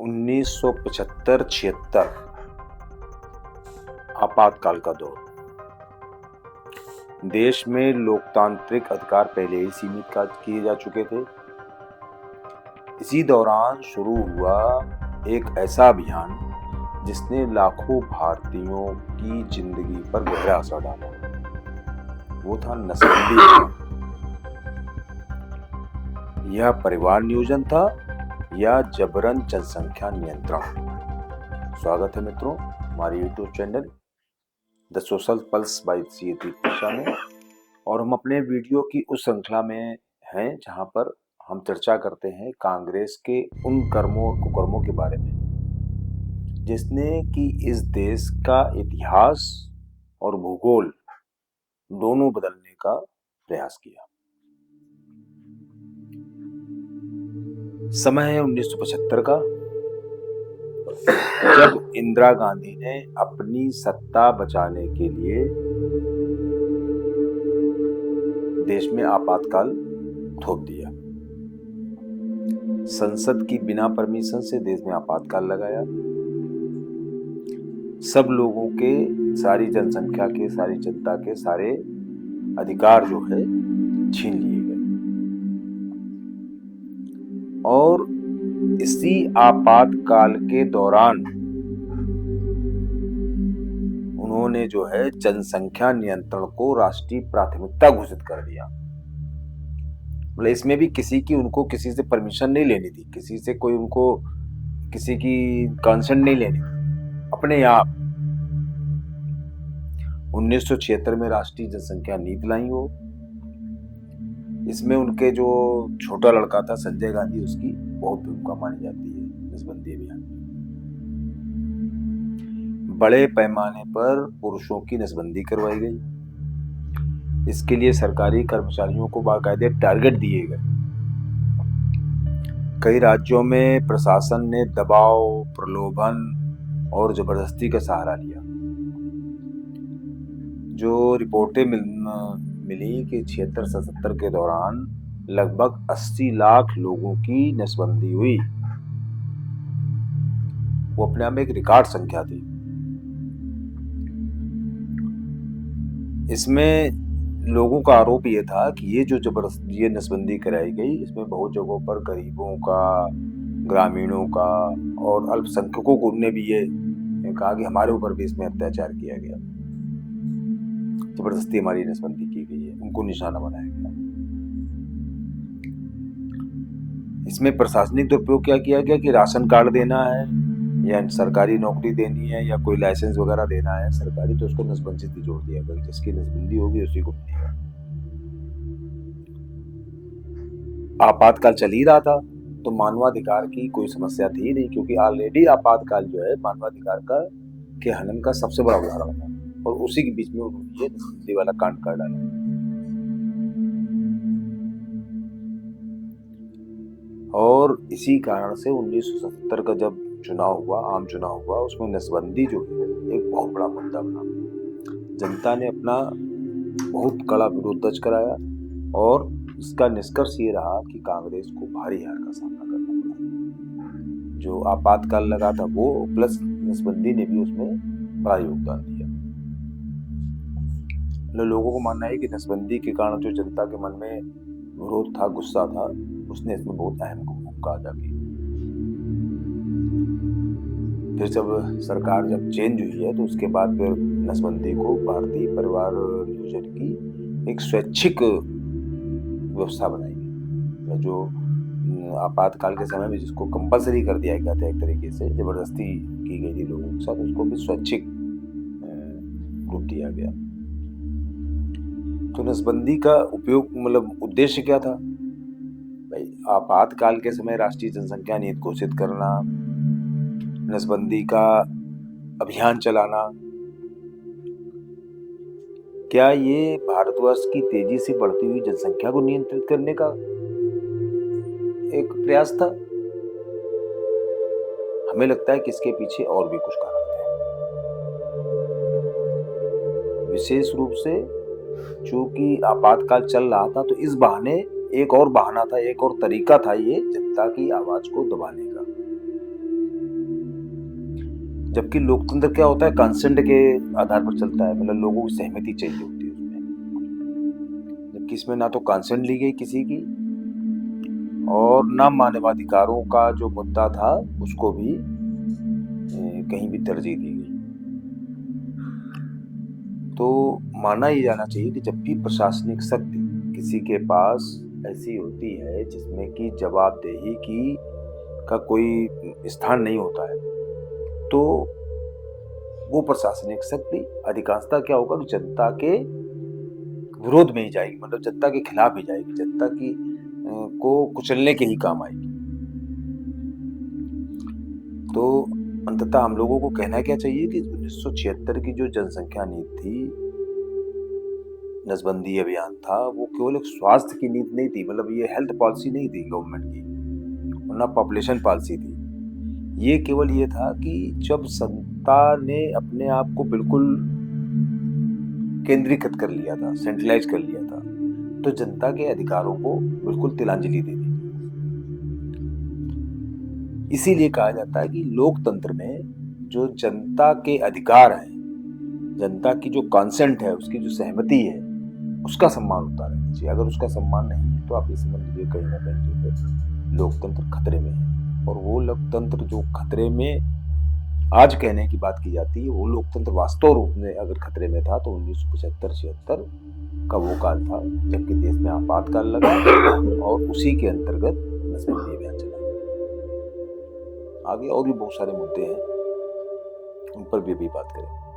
1975-76 आपातकाल का दौर। देश में लोकतांत्रिक अधिकार पहले ही सीमित किए जा चुके थे। इसी दौरान शुरू हुआ एक ऐसा अभियान जिसने लाखों भारतीयों की जिंदगी पर गहरा असर डाला। वो था नसबंदी। यह परिवार नियोजन था या जबरन जनसंख्या नियंत्रण। स्वागत है मित्रों हमारे YouTube channel the social pulse by CAT परीक्षा में, और हम अपने वीडियो की उस श्रृंखला में हैं जहां पर हम चर्चा करते हैं कांग्रेस के उन कर्मों और कुकर्मों के बारे में जिसने कि इस देश का इतिहास और भूगोल दोनों बदलने का प्रयास किया। समय है 1975 का, जब इंदिरा गांधी ने अपनी सत्ता बचाने के लिए देश में आपातकाल थोप दिया। संसद की बिना परमिशन से देश में आपातकाल लगाया। सब लोगों के, सारी जनसंख्या के, सारी जनता के सारे अधिकार जो है छीन लिए गए। और इसी आपातकाल के दौरान उन्होंने जो है जनसंख्या नियंत्रण को राष्ट्रीय प्राथमिकता घोषित कर दिया। मतलब इसमें भी उनको किसी से परमिशन नहीं लेनी थी, किसी से कोई उनको किसी की कंसेंट नहीं लेनी थी, अपने आप 1976 में राष्ट्रीय जनसंख्या नीति लाई हो। इसमें उनके जो छोटा लड़का था संजय गांधी, उसकी बहुत भूमिका मानी जाती है नसबंदी अभियान में। बड़े पैमाने पर पुरुषों की नसबंदी करवाई गई। इसके लिए सरकारी कर्मचारियों को बाकायदे टारगेट दिए गए। कई राज्यों में प्रशासन ने दबाव, प्रलोभन और जबरदस्ती का सहारा लिया। जो रिपोर्टें मिली कि 76-77 के दौरान लगभग 80 लाख लोगों की नसबंदी हुई। वो अपने आप में एक रिकॉर्ड संख्या थी। इसमें लोगों का आरोप ये था कि ये नसबंदी कराई गई, इसमें बहुत जगहों पर गरीबों का, ग्रामीणों का और अल्पसंख्यकों को ने भी ये कहा कि हमारे ऊपर भी इसमें अत्याचार किया गया, जबरदस्ती हमारी नसबंदी की गई है, उनको निशाना बनाया गया। इसमें प्रशासनिक दुरुपयोग क्या किया गया कि राशन कार्ड देना है या सरकारी नौकरी देनी है या कोई लाइसेंस वगैरह देना है सरकारी, तो उसको नसबंदी से जोड़ दिया गया। जिसकी नसबंदी होगी उसी को मिलेगा। आपातकाल चल ही रहा था तो मानवाधिकार की कोई समस्या थी नहीं, क्योंकि ऑलरेडी आपातकाल जो है मानवाधिकार के हनन का सबसे बड़ा उदाहरण था, और उसी के बीच में उन्होंने ये नसबंदी वाला कांड कर डाला। और इसी कारण से 1977 का जब चुनाव हुआ, आम चुनाव हुआ, उसमें नसबंदी जो है एक बहुत बड़ा मुद्दा बना। जनता ने अपना बहुत कड़ा विरोध दर्ज कराया और इसका निष्कर्ष ये रहा कि कांग्रेस को भारी हार का सामना करना पड़ा। जो आपातकाल लगा था वो प्लस नसबंदी ने भी उसमें बड़ा योगदान दिया। लोगों को मानना है कि नसबंदी के कारण जो जनता के मन में विरोध था, गुस्सा था, उसने इसमें बहुत अहम भूमिका अदा की। फिर जब सरकार चेंज हुई है तो उसके बाद फिर नसबंदी को भारतीय परिवार नियोजन की एक स्वैच्छिक व्यवस्था बनाई गई। जो आपातकाल के समय में जिसको कंपलसरी कर दिया गया था, एक तरीके से जबरदस्ती की गई थी लोगों के साथ, उसको भी स्वैच्छिक रूप दिया गया। तो नसबंदी का उपयोग उद्देश्य क्या था भाई? आपातकाल के समय राष्ट्रीय जनसंख्या नीति घोषित करना, नसबंदी का अभियान चलाना। क्या ये भारतवर्ष की तेजी से बढ़ती हुई जनसंख्या को नियंत्रित करने का एक प्रयास था? हमें लगता है कि इसके पीछे और भी कुछ कारण थे। विशेष रूप से चूंकि आपातकाल चल रहा था तो इस बहाने एक और बहाना था, एक और तरीका था ये जनता की आवाज को दबाने का। जबकि लोकतंत्र क्या होता है, कंसेंट के आधार पर चलता है, मतलब लोगों की सहमति चाहिए होती है उसमें। जबकि इसमें ना तो कंसेंट ली गई किसी की, और ना मानवाधिकारों का जो मुद्दा था उसको भी कहीं भी तरजीह दी गई। तो माना ही जाना चाहिए कि जब भी प्रशासनिक शक्ति किसी के पास ऐसी होती है जिसमें कि जवाबदेही की का कोई स्थान नहीं होता है, तो वो प्रशासनिक शक्ति अधिकांशतः क्या होगा कि जनता के विरोध में ही जाएगी, मतलब जनता के खिलाफ ही जाएगी, जनता की को कुचलने के ही काम आएगी। तो अंततः हम लोगों को कहना क्या चाहिए कि 1976 की जो जनसंख्या नीति थी, नसबंदी अभियान था, वो केवल एक स्वास्थ्य की नीति नहीं थी, मतलब ये हेल्थ पॉलिसी नहीं थी गवर्नमेंट की, और ना पॉपुलेशन पॉलिसी थी। ये केवल ये था कि जब सत्ता ने अपने आप को बिल्कुल केंद्रीकृत कर लिया था, सेंट्रलाइज कर लिया था, तो जनता के अधिकारों को बिल्कुल तिलांजलि दे दी। इसीलिए कहा जाता है कि लोकतंत्र में जो जनता के अधिकार हैं, जनता की जो कॉन्सेंट है, उसकी जो सहमति है, उसका सम्मान होता रहना चाहिए। अगर उसका सम्मान नहीं है तो आप ये समझ लीजिए कहीं ना कहीं जो है लोकतंत्र खतरे में है। और वो लोकतंत्र जो खतरे में आज कहने की बात की जाती है, वो लोकतंत्र वास्तव रूप में अगर खतरे में था तो 1975-76 का वो काल था जबकि देश में आपातकाल लगा, और उसी के अंतर्गत नसबंदी अभियान चला। आगे और भी बहुत सारे मुद्दे हैं, उन पर भी बात करें।